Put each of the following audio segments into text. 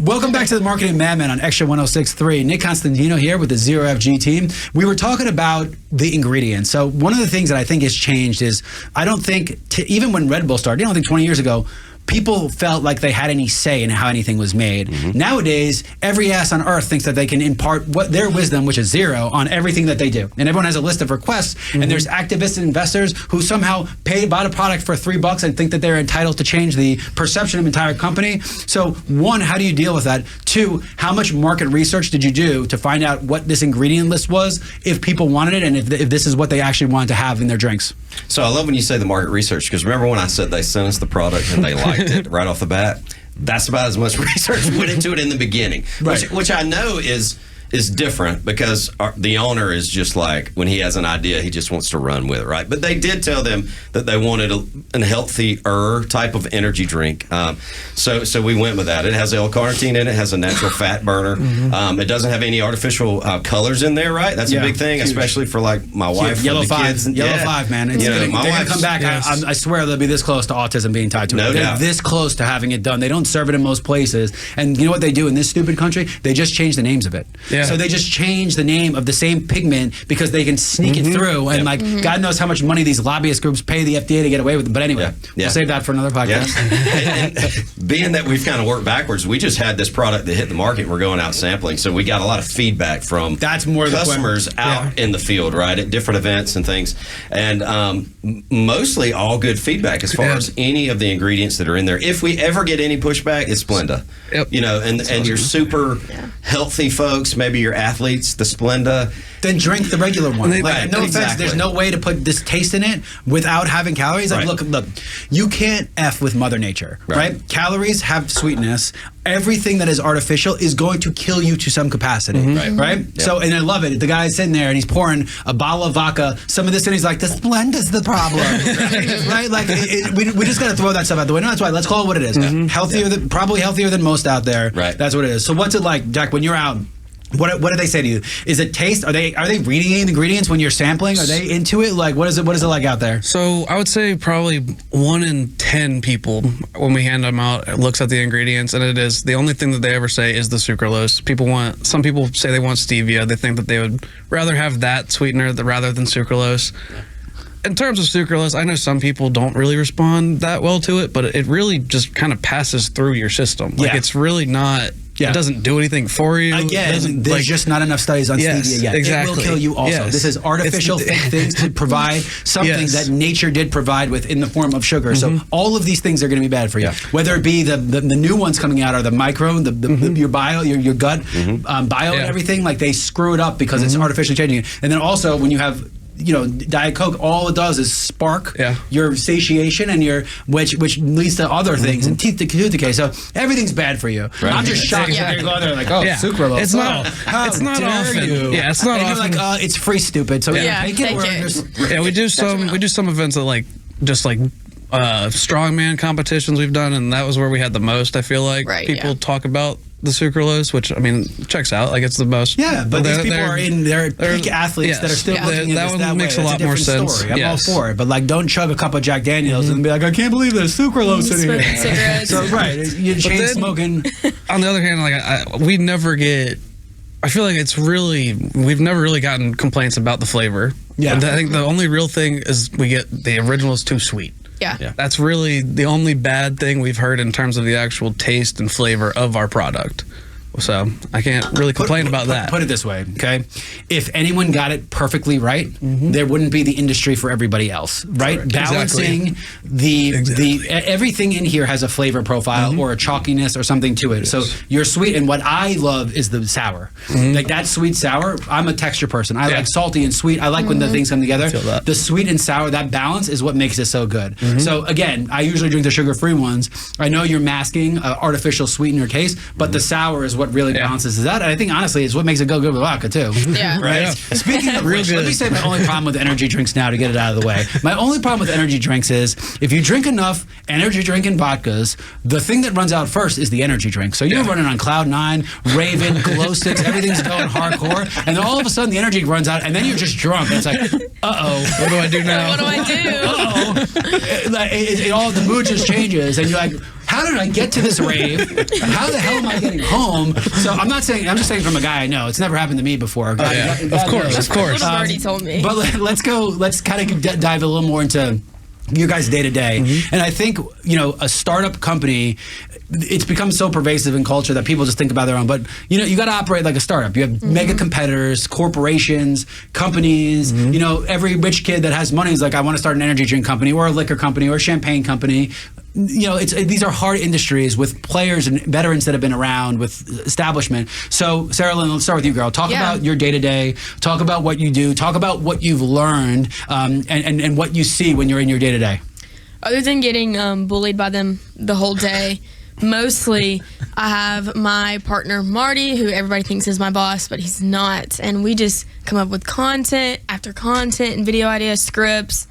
Welcome back to the Marketing MadMen on Extra 106.3. Nick Constantino here with the Zero FG team. We were talking about the ingredients. So one of the things that I think has changed is I don't think, even when Red Bull started, I don't think 20 years ago, people felt like they had any say in how anything was made. Nowadays, every ass on earth thinks that they can impart what their wisdom, which is zero, on everything that they do. And everyone has a list of requests, and there's activists and investors who somehow bought a product for $3 and think that they're entitled to change the perception of an entire company. So one, how do you deal with that? Two, how much market research did you do to find out what this ingredient list was, if people wanted it, and if this is what they actually wanted to have in their drinks? So I love when you say the market research, because remember when I said they sent us the product and they liked it right off the bat? That's about as much research went into it in the beginning, which I know is different, because the owner is just like, when he has an idea, he just wants to run with it, right? But they did tell them that they wanted a healthier type of energy drink. So we went with that. It has L-carnitine in it. It has a natural fat burner. It doesn't have any artificial colors in there, right? That's a big thing, especially for like my wife. Yellow the 5, kids. Yellow 5, man. It's my they're going to come back. I swear they'll be this close to autism being tied to it. No They're doubt. this close to having it done. They don't serve it in most places. And you know what they do in this stupid country? They just change the names of it. So they just change the name of the same pigment because they can sneak it through. And God knows how much money these lobbyist groups pay the FDA to get away with it. But anyway, we'll save that for another podcast. And being that we've kind of worked backwards, we just had this product that hit the market. We're going out sampling. So we got a lot of feedback from customers out in the field, right, at different events and things. And mostly all good feedback as far as any of the ingredients that are in there. If we ever get any pushback, it's Splenda. You know, and your super healthy folks, maybe your athletes, the Splenda. Then drink the regular one. Like, no offense, there's no way to put this taste in it without having calories. Like, look, you can't F with Mother Nature, right? Calories have sweetness. Everything that is artificial is going to kill you to some capacity, right? So, and I love it. The guy's sitting there and he's pouring a bottle of vodka, some of this, and he's like, the Splenda's the problem, right? Like, we just got to throw that stuff out the window. That's why, let's call it what it is. Healthier than, probably healthier than most out there. That's what it is. So what's it like, Jack, when you're out? What do they say to you? Is it taste? Are they reading the ingredients when you're sampling? Are they into it? Like, what is it like out there? So I would say probably 1 in 10 people, when we hand them out, looks at the ingredients, and it is the only thing that they ever say is the sucralose. Some people say they want stevia. They think that they would rather have that sweetener rather than sucralose. In terms of sucralose, I know some people don't really respond that well to it, but it really just kind of passes through your system. Like, it's really not... It doesn't do anything for you. Again, there's just not enough studies on stevia yet. Exactly. It will kill you also. This is artificial things to provide something that nature did provide with in the form of sugar. So all of these things are going to be bad for you. Whether it be the new ones coming out or the micro, your bio, your gut, bio and everything, like they screw it up because it's artificially changing it. And then also when you have Diet Coke, all it does is spark your satiation and which leads to other things and tooth decay. So everything's bad for you. I'm just shocked that you're going there like, sucralose. It's not often. It's not often. You're like, it's free, stupid. So take it. We do some events that just strongman competitions we've done, and that was where we had the most. I feel like people talk about the sucralose, which, I mean, checks out. Like, it's the most. Yeah, but these people are in their peak athletes that are still looking at this that makes way. a lot more sense. Story. I'm all for it, but like, don't chug a cup of Jack Daniels and be like, I can't believe there's sucralose in here. Cigarettes. So you're chain smoking. On the other hand, we never get. I feel like we've never really gotten complaints about the flavor. I think the only real thing is we get the original is too sweet. That's really the only bad thing we've heard in terms of the actual taste and flavor of our product. So I can't really complain about that. Put it this way, okay? If anyone got it perfectly right, there wouldn't be the industry for everybody else, right? Correct. Balancing the everything in here has a flavor profile or a chalkiness or something to it. So you're sweet, and what I love is the sour. Like that sweet sour. I'm a texture person. I like salty and sweet. I like when the things come together. The sweet and sour, that balance is what makes it so good. So again, I usually drink the sugar-free ones. I know you're masking artificial sweetener taste, but the sour is what really balances it out. And I think honestly it's what makes it go good with vodka too. Right? Speaking of which, let me say my only problem with energy drinks now to get it out of the way. My only problem with energy drinks is if you drink enough energy drink and vodkas, the thing that runs out first is the energy drink. So you're running on cloud 9, raving, glow sticks, everything's going hardcore, and then all of a sudden the energy runs out, and then you're just drunk. And it's like, what do I do now? What do I do? All the mood just changes, and you're like, how did I get to this rave? How the hell am I getting home? So I'm just saying from a guy I know. It's never happened to me before. Of course. Already told me. But let's kind of dive a little more into your guys' day-to-day. And I think, a startup company, it's become so pervasive in culture that people just think about their own. But, you got to operate like a startup. You have mega competitors, corporations, companies. Every rich kid that has money is like, I want to start an energy drink company or a liquor company or a champagne company. These are hard industries with players and veterans that have been around with establishment. So, Sarah Lynn, let's start with you, girl. Talk about your day-to-day. Talk about what you do. Talk about what you've learned and what you see when you're in your day-to-day. Other than getting bullied by them the whole day, mostly I have my partner Marty, who everybody thinks is my boss, but he's not. And we just come up with content after content and video ideas, scripts,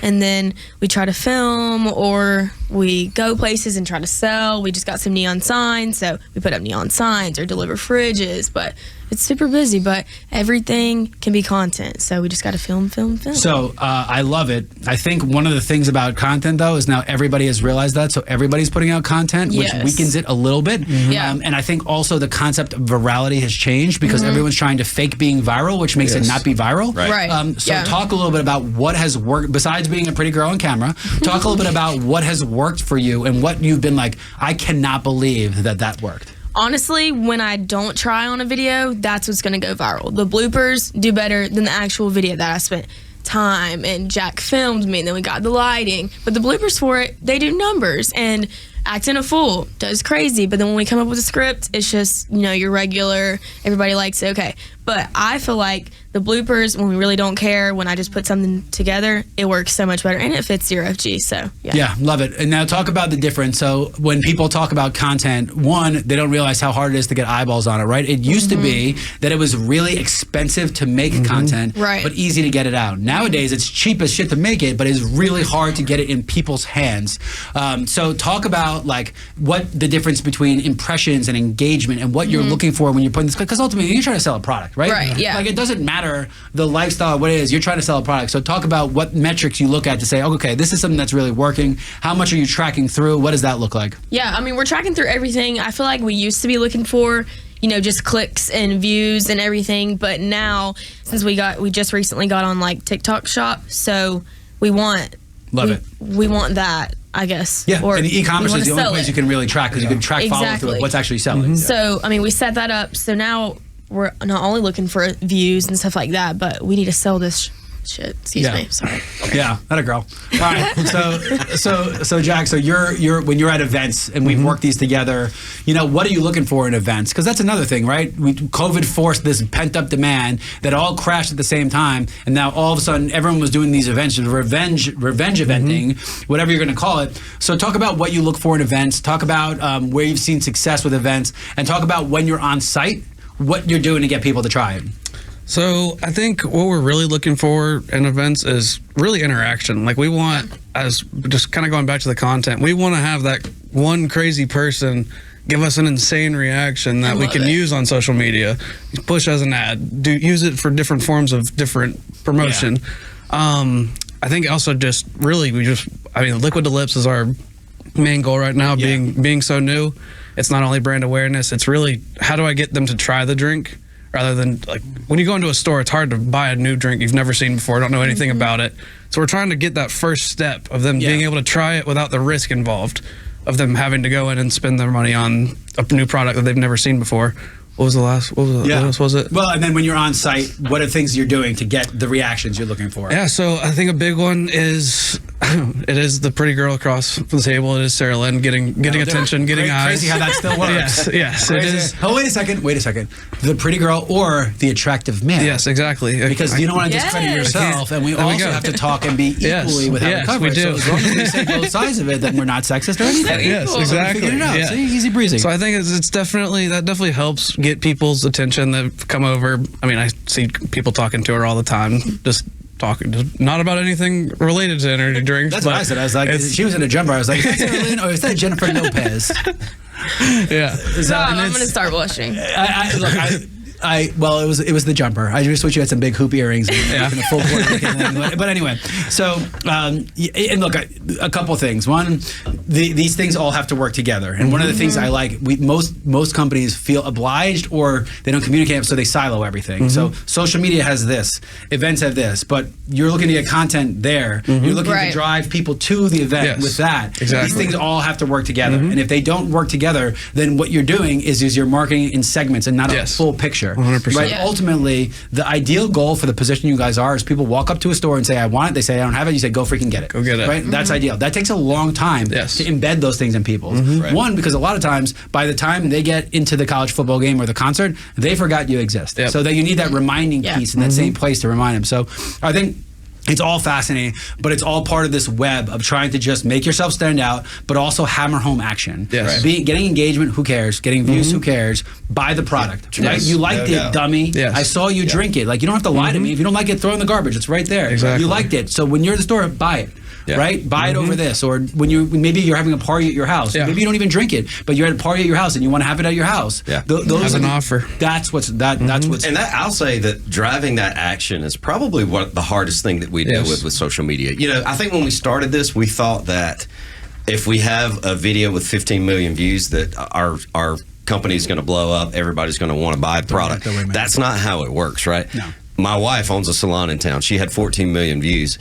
and then we try to film or we go places and try to sell. We just got some neon signs, so we put up neon signs or deliver fridges, but it's super busy, but everything can be content, so we just got to film. So I love it. I think one of the things about content, though, is now everybody has realized that, so everybody's putting out content, which weakens it a little bit. And I think also the concept of virality has changed because everyone's trying to fake being viral, which makes it not be viral. Right. So talk a little bit about what has worked, besides being a pretty girl on camera, talk a little bit about what has worked for you and what you've been like, I cannot believe that worked. Honestly, when I don't try on a video, that's what's going to go viral. The bloopers do better than the actual video that I spent time and Jack filmed me and then we got the lighting. But the bloopers for it, they do numbers and acting a fool does crazy. But then when we come up with a script, it's just, your regular, everybody likes it, okay. But I feel like the bloopers, when we really don't care, when I just put something together, it works so much better and it fits 0FG, so yeah, love it. And now talk about the difference. So when people talk about content, one, they don't realize how hard it is to get eyeballs on it, right? It used to be that it was really expensive to make content, but easy to get it out. Nowadays, it's cheap as shit to make it, but it's really hard to get it in people's hands. So talk about like what the difference between impressions and engagement and what you're looking for when you're putting this, because ultimately you're trying to sell a product, right? Right, yeah. Like it doesn't matter the lifestyle, what it is, you're trying to sell a product. So talk about what metrics you look at to say, okay, this is something that's really working. How much are you tracking through? What does that look like? Yeah, I mean, we're tracking through everything. I feel like we used to be looking for, just clicks and views and everything. But now, since we just recently got on like TikTok Shop, so we want that, I guess. Yeah, and the e-commerce is the only place you can really track because you can track follow through what's actually selling. So, I mean, we set that up. So now we're not only looking for views and stuff like that, but we need to sell this shit. Excuse me. Sorry. Yeah, that a girl. All right. So Jack, so you're when you're at events and we've worked these together, what are you looking for in events? Because that's another thing, right? COVID forced this pent up demand that all crashed at the same time, and now all of a sudden everyone was doing these events, revenge eventing, whatever you're going to call it. So talk about what you look for in events. Talk about where you've seen success with events, and talk about when you're on site, what you're doing to get people to try it. So I think what we're really looking for in events is really interaction. Like we want, as just kind of going back to the content, we want to have that one crazy person give us an insane reaction that we can use on social media, push as an ad, use it for different forms of different promotion. I think also just really liquid to lips is our main goal right now, being so new. It's not only brand awareness, it's really how do I get them to try the drink rather than like when you go into a store, it's hard to buy a new drink you've never seen before, don't know anything about it. So we're trying to get that first step of them being able to try it without the risk involved of them having to go in and spend their money on a new product that they've never seen before. What else was it? Well, and then when you're on site, what are things you're doing to get the reactions you're looking for? Yeah, so I think a big one is it is the pretty girl across from the table. It is Sarah Lynn getting attention, getting eyes. Crazy how that still works. Yes, it is. Oh, wait a second. The pretty girl or the attractive man. Yes, exactly. Because you don't want to discredit yourself, and we also have to talk and be equally with how we cover it. So as long as we say both sides of it, then we're not sexist or anything. Yes, exactly. So we figured it out. So easy breezy. So I think it's definitely helps get people's attention that come over. I mean, I see people talking to her all the time, just not about anything related to energy drinks. That's what I said. I was like, she was in a jumper. I was like, is that Sarah Lynn or is that Jennifer Lopez? Yeah. I'm going to start blushing. Well, it was the jumper. I just wish you had some big hoop earrings and a full court. But anyway, so and look, a couple things. One, these things all have to work together. And one of the things I like, most companies feel obliged or they don't communicate, so they silo everything. So social media has this, events have this, but you're looking to get content there. You're looking to drive people to the event with that. Exactly. These things all have to work together. And if they don't work together, then what you're doing is you're marketing in segments and not a full picture. 100%. Right? Ultimately, the ideal goal for the position you guys are is people walk up to a store and say, I want it. They say, I don't have it. You say, go freaking get it. Go get it. Right? That's ideal. That takes a long time to embed those things in people. One, because a lot of times, by the time they get into the college football game or the concert, they forgot you exist. So that you need that reminding piece in that same place to remind them. So I think it's all fascinating, but it's all part of this web of trying to just make yourself stand out, but also hammer home action. Getting engagement, who cares? Getting views, who cares? Buy the product, right? You liked it, dummy. I saw you drink it. Like, you don't have to lie to me. If you don't like it, throw it in the garbage. It's right there. You liked it. So when you're at the store, buy it. Right? Buy it over this. Or when maybe you're having a party at your house. Maybe you don't even drink it, but you're at a party at your house and you want to have it at your house. Those have an offer. That's what's that's what's. And that, I'll say that driving that action is probably what the hardest thing that we deal with social media. You know, I think when we started this, we thought that if we have a video with 15 million views, that our company's going to blow up. Everybody's going to want to buy the product. That's not how it works, right? No. My wife owns a salon in town. She had 14 million views.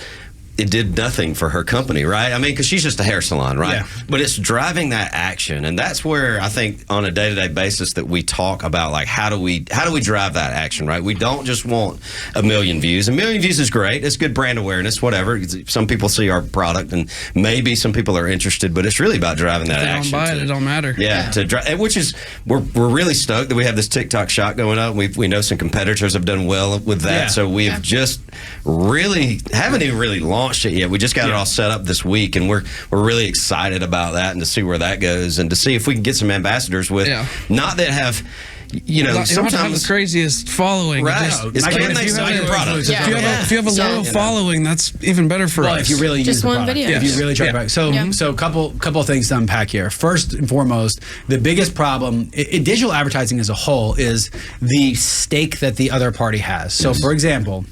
It did nothing for her company, right? I mean, because she's just a hair salon, right? But it's driving that action, and that's where I think on a day-to-day basis that we talk about, like, how do we drive that action, right? We don't just want a million views. A million views is great. It's good brand awareness, whatever. Some people see our product, and maybe some people are interested, but it's really about driving that action. Don't buy it, it don't matter. To drive, which is we're really stoked that we have this TikTok shop going up. We know some competitors have done well with that, so we've just really haven't even really launched it yet. We just got it all set up this week, and we're really excited about that and to see where that goes and to see if we can get some ambassadors with not that have, you know, you don't have to have the craziest following. Right. Can they sell your product? If you have a loyal following, that's even better for us. If you really use the product. If you really try to buy. So couple things to unpack here. First and foremost, the biggest problem in digital advertising as a whole is the stake that the other party has. So for example,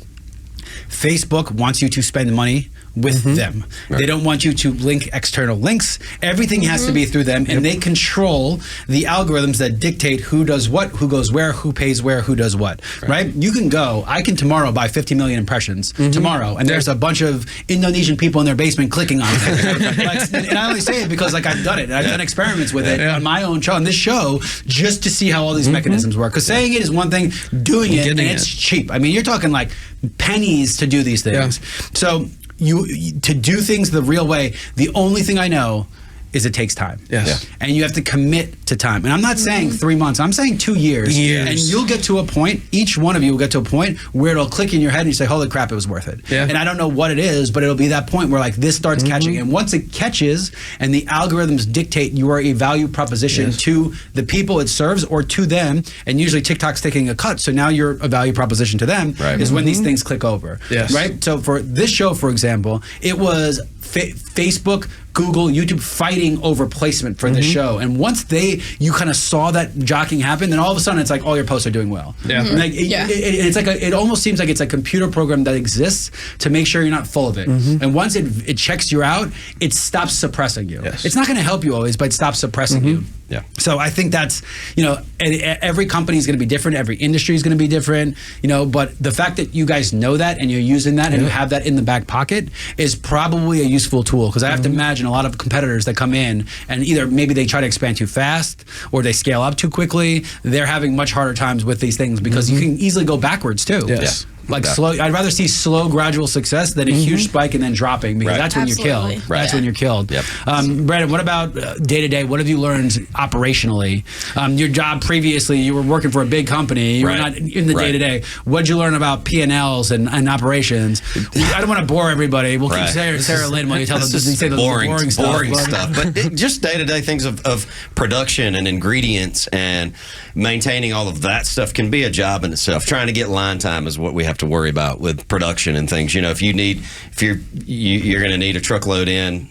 Facebook wants you to spend money with them. They don't want you to link external links. Everything has to be through them, and they control the algorithms that dictate who does what, who goes where, who pays where, who does what, right? You can I can tomorrow buy 50 million impressions tomorrow, and there's a bunch of Indonesian people in their basement clicking on it. And I only say it because, like, I've done it. And I've done experiments with it on my own show, on this show, just to see how all these mechanisms work. Because saying it is one thing, doing it, and it's cheap. I mean, you're talking like pennies to do these things. So to do things the real way, the only thing I know is it takes time. And you have to commit to time. And I'm not saying 3 months, I'm saying 2 years. And you'll get to a point, each one of you will get to a point where it'll click in your head and you say, holy crap, it was worth it. And I don't know what it is, but it'll be that point where, like, this starts catching. And once it catches and the algorithms dictate you are a value proposition to the people it serves or to them, and usually TikTok's taking a cut, so now you're a value proposition to them, is when these things click over. Right? So for this show, for example, it was Facebook, Google, YouTube fighting over placement for the show. And once you kind of saw that jockeying happen, then all of a sudden it's like all your posts are doing well. Like, it's like it almost seems like it's a computer program that exists to make sure you're not full of it. And once it checks you out, it stops suppressing you. It's not going to help you always, but it stops suppressing you. So I think that's, you know, every company is going to be different. Every industry is going to be different, you know, but the fact that you guys know that and you're using that and you have that in the back pocket is probably a useful tool. Because I have to imagine a lot of competitors that come in and either maybe they try to expand too fast or they scale up too quickly. They're having much harder times with these things because you can easily go backwards too. Like slow, I'd rather see slow, gradual success than a huge spike and then dropping, because that's when you're killed. That's when you're killed. Brandon, what about day to day? What have you learned operationally? Your job previously, you were working for a big company. You were not in the day to day. What did you learn about P&Ls and operations? I don't want to bore everybody. We'll keep Sarah Lynn while you tell them to say the boring stuff. But just day to day things of production and ingredients and maintaining all of that stuff can be a job in itself. Trying to get line time is what we have to worry about with production and things. You know, if you're going to need a truckload in,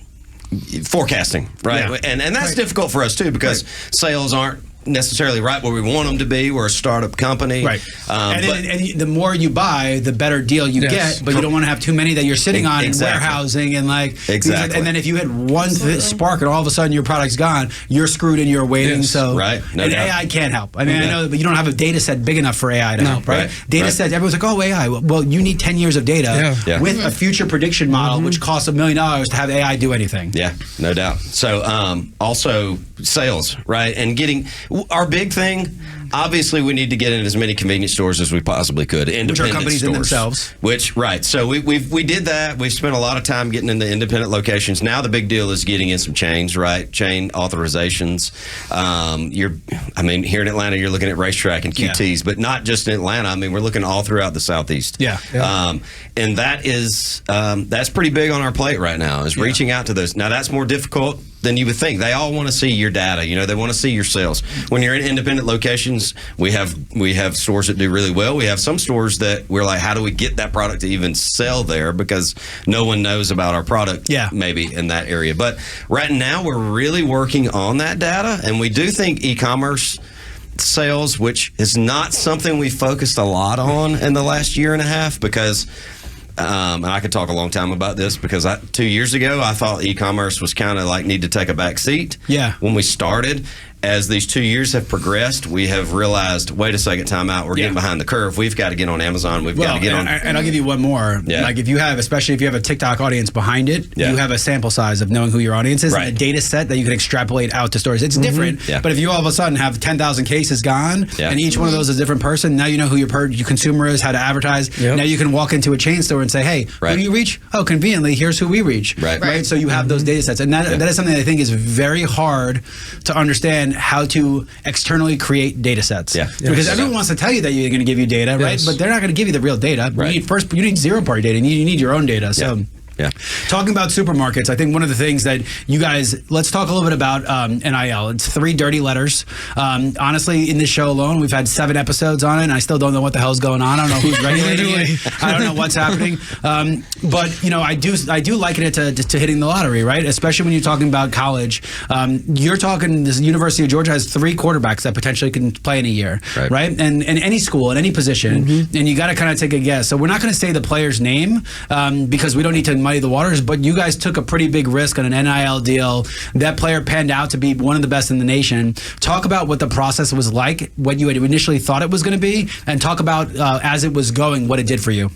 forecasting, right? And that's difficult for us too, because sales aren't necessarily right where we want them to be. We're a startup company. Right. And the more you buy, the better deal you get, but you don't want to have too many that you're sitting on and warehousing and Exactly. And then if you hit one spark and all of a sudden your product's gone, you're screwed and you're waiting. So right. And AI can't help. I mean, I know, but you don't have a data set big enough for AI to help, right? Data sets, everyone's like, oh, AI. Well, you need 10 years of data with a future prediction model, which costs $1 million to have AI do anything. Yeah, no doubt. So also sales, right? And getting our big thing, obviously we need to get in as many convenience stores as we possibly could. Independent which are companies stores, in themselves. Right. So we did that. We've spent a lot of time getting in the independent locations. Now the big deal is getting in some chains, right? Chain authorizations. Here in Atlanta, you're looking at racetrack and QTs, but not just in Atlanta. I mean, we're looking all throughout the Southeast. Yeah. And that is that's pretty big on our plate right now, is reaching out to those. Now that's more difficult than you would think. They all want to see your data. They want to see your sales. When you're in independent locations, we have stores that do really well. We have some stores that we're like, how do we get that product to even sell there, because no one knows about our product maybe in that area. But right now we're really working on that data, and we do think e-commerce sales, which is not something we focused a lot on in the last year and a half, because and I could talk a long time about this, because 2 years ago I thought e-commerce was kind of like need to take a back seat. When we started. As these 2 years have progressed, we have realized, wait a second, time out. We're getting behind the curve. We've got to get on Amazon. We've got to get on. And I'll give you one more. Like especially if you have a TikTok audience behind it, you have a sample size of knowing who your audience is, and a data set that you can extrapolate out to stores. It's different. But if you all of a sudden have 10,000 cases gone, and each one of those is a different person, now you know who your consumer is, how to advertise. Now you can walk into a chain store and say, hey, who do you reach? Oh, conveniently, here's who we reach. Right. So you have those data sets. And that is something that I think is very hard to understand, how to externally create data sets. Because everyone wants to tell you that you're going to give you data, right? But they're not going to give you the real data. You need zero-party data, and you need your own data. So. Talking about supermarkets, I think one of the things that you guys, let's talk a little bit about NIL. It's 3 dirty letters. Honestly, in this show alone, we've had 7 episodes on it, and I still don't know what the hell's going on. I don't know who's regulating it. I don't know what's happening. But I do liken it to hitting the lottery, right? Especially when you're talking about college. You're talking, the University of Georgia has 3 quarterbacks that potentially can play in a year, right? And any school, in any position, and you got to kind of take a guess. So we're not going to say the player's name because we don't need to muddy the waters, but you guys took a pretty big risk on an NIL deal. That player panned out to be one of the best in the nation. Talk about what the process was like, what you had initially thought it was going to be, and talk about as it was going, what it did for you.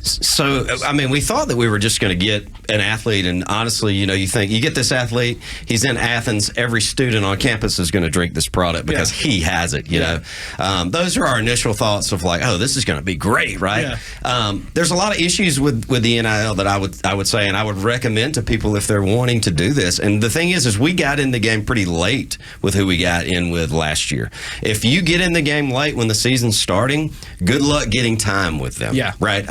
So, we thought that we were just going to get an athlete, and honestly, you think you get this athlete, he's in Athens, every student on campus is going to drink this product because he has it, you know. Those are our initial thoughts of like, oh, this is going to be great, right? There's a lot of issues with the NIL that I would say, and I would recommend to people if they're wanting to do this. And the thing is we got in the game pretty late with who we got in with last year. If you get in the game late when the season's starting, good luck getting time with them, right?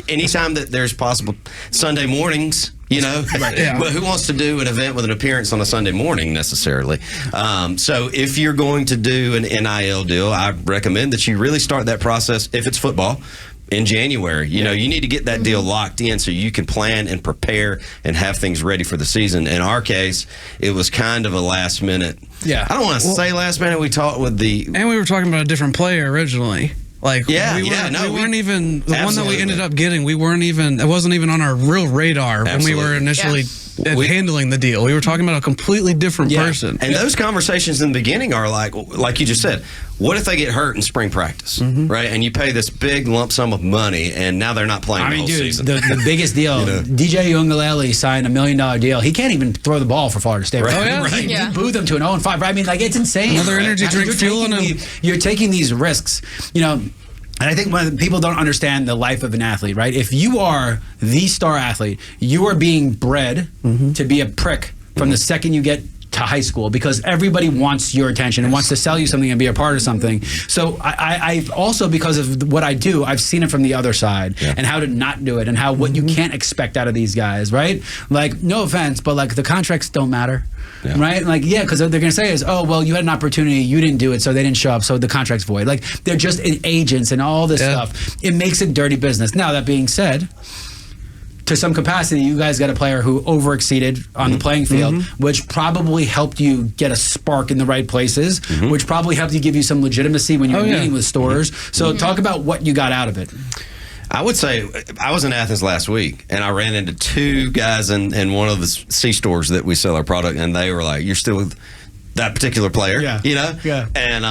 Anytime that there's possible Sunday mornings, but who wants to do an event with an appearance on a Sunday morning necessarily? So if you're going to do an NIL deal, I recommend that you really start that process, if it's football, in January. You need to get that deal locked in so you can plan and prepare and have things ready for the season. In our case, it was kind of a last minute. I don't want to say last minute. We talked with and we were talking about a different player originally. Like, we weren't even the one that we ended up getting. It wasn't even on our real radar when we were initially handling the deal. We were talking about a completely different person. And those conversations in the beginning are like you just said, what if they get hurt in spring practice, right? And you pay this big lump sum of money, and now they're not playing the whole season. The biggest deal, DJ Uiagalelei signed $1 million deal. He can't even throw the ball for Florida State. You boo them to an 0-5. Right? It's insane. Another energy drink fueling him. You're taking these risks, And I think when people don't understand the life of an athlete, right? If you are the star athlete, you are being bred to be a prick from the second you get to high school, because everybody wants your attention and wants to sell you something and be a part of something. So I also, because of what I do, I've seen it from the other side and how to not do it and how what you can't expect out of these guys, right? Like, no offense, but like the contracts don't matter. Right? Like, because they're going to say is, oh, well, you had an opportunity, you didn't do it, so they didn't show up, so the contract's void. Like, they're just agents and all this stuff. It makes it dirty business. Now, that being said, to some capacity, you guys got a player who overexceeded on the playing field, which probably helped you get a spark in the right places, which probably helped you give you some legitimacy when you were meeting with stores. So talk about what you got out of it. I would say I was in Athens last week, and I ran into 2 guys in one of the C stores that we sell our product, and they were like, "You're still with that particular player," you know? Yeah. And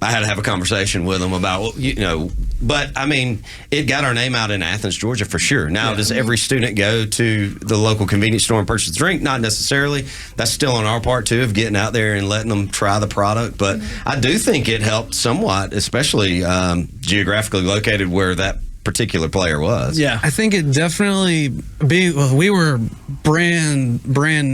I had to have a conversation with them about, you know, but I mean, it got our name out in Athens, Georgia, for sure. Now, does every student go to the local convenience store and purchase a drink? Not necessarily. That's still on our part, too, of getting out there and letting them try the product. But I do think it helped somewhat, especially geographically located where that particular player was. Yeah, I think it definitely we were brand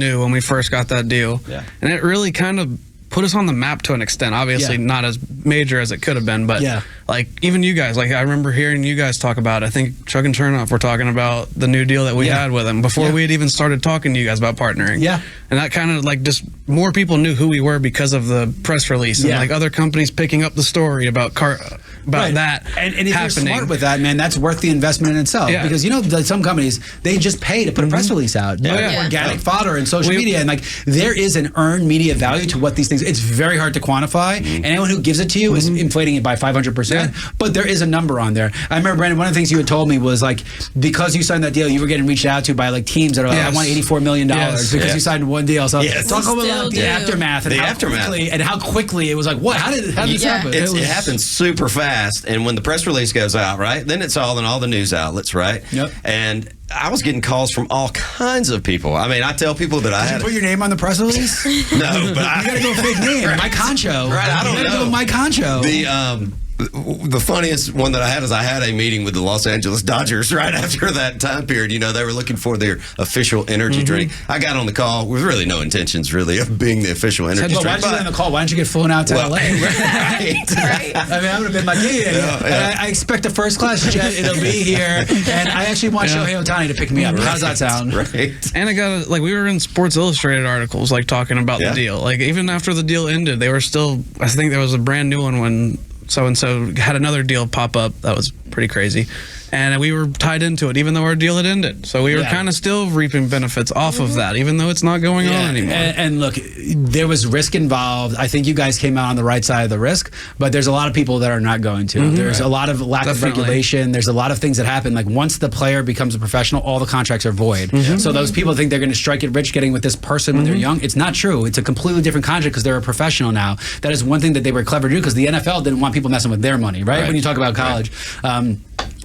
new when we first got that deal, and it really kind of put us on the map to an extent. Obviously not as major as it could have been, but like even you guys, like I remember hearing you guys talk about, I think Chuck and Chernoff were talking about the new deal that we had with him before we had even started talking to you guys about partnering. And that kind of like just more people knew who we were because of the press release and like other companies picking up the story about that and if happening. you're smart with that, man, that's worth the investment in itself. Because you know, some companies, they just pay to put a press release out. Organic fodder and social media, and like there is an earned media value to what these things. It's very hard to quantify, and anyone who gives it to you is inflating it by 500%. But there is a number on there. I remember, Brandon, one of the things you had told me was like, because you signed that deal, you were getting reached out to by like teams that are like, I want $84 million because you signed one deal. So talk about the aftermath and how quickly it was like, what? How did this happen? It happened super fast, and when the press release goes out, right, then it's all in all the news outlets, right? And I was getting calls from all kinds of people. I mean, I tell people that Did you put your name on the press release? No, but you gotta go fake name. Mike Concho. Right, I don't know. You gotta go Mike Concho. The funniest one that I had is I had a meeting with the Los Angeles Dodgers right after that time period. You know, they were looking for their official energy drink. I got on the call with really no intentions, really, of being the official energy drink. Why did you get on the call? Why didn't you get flown out to LA? Right. I mean, I would have been like, I expect a first class jet. It'll be here, and I actually want Shohei Ohtani to pick me up. How's that sound? Right. And I got like we were in Sports Illustrated articles like talking about the deal. Like even after the deal ended, they were still. I think there was a brand new one when so-and-so had another deal pop up. That was pretty crazy. And we were tied into it, even though our deal had ended. So we were kind of still reaping benefits off of that, even though it's not going on anymore. And look, there was risk involved. I think you guys came out on the right side of the risk, but there's a lot of people that are not going to. There's a lot of lack of regulation. There's a lot of things that happen. Like once the player becomes a professional, all the contracts are void. So those people think they're going to strike it rich getting with this person when they're young. It's not true. It's a completely different contract because they're a professional now. That is one thing that they were clever to do because the NFL didn't want people messing with their money, right? When you talk about college.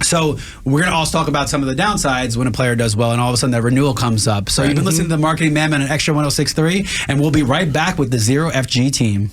So we're going to also talk about some of the downsides when a player does well and all of a sudden that renewal comes up. So you've been listening to the Marketing MadMen on Extra 106.3, and we'll be right back with the Zero FG team.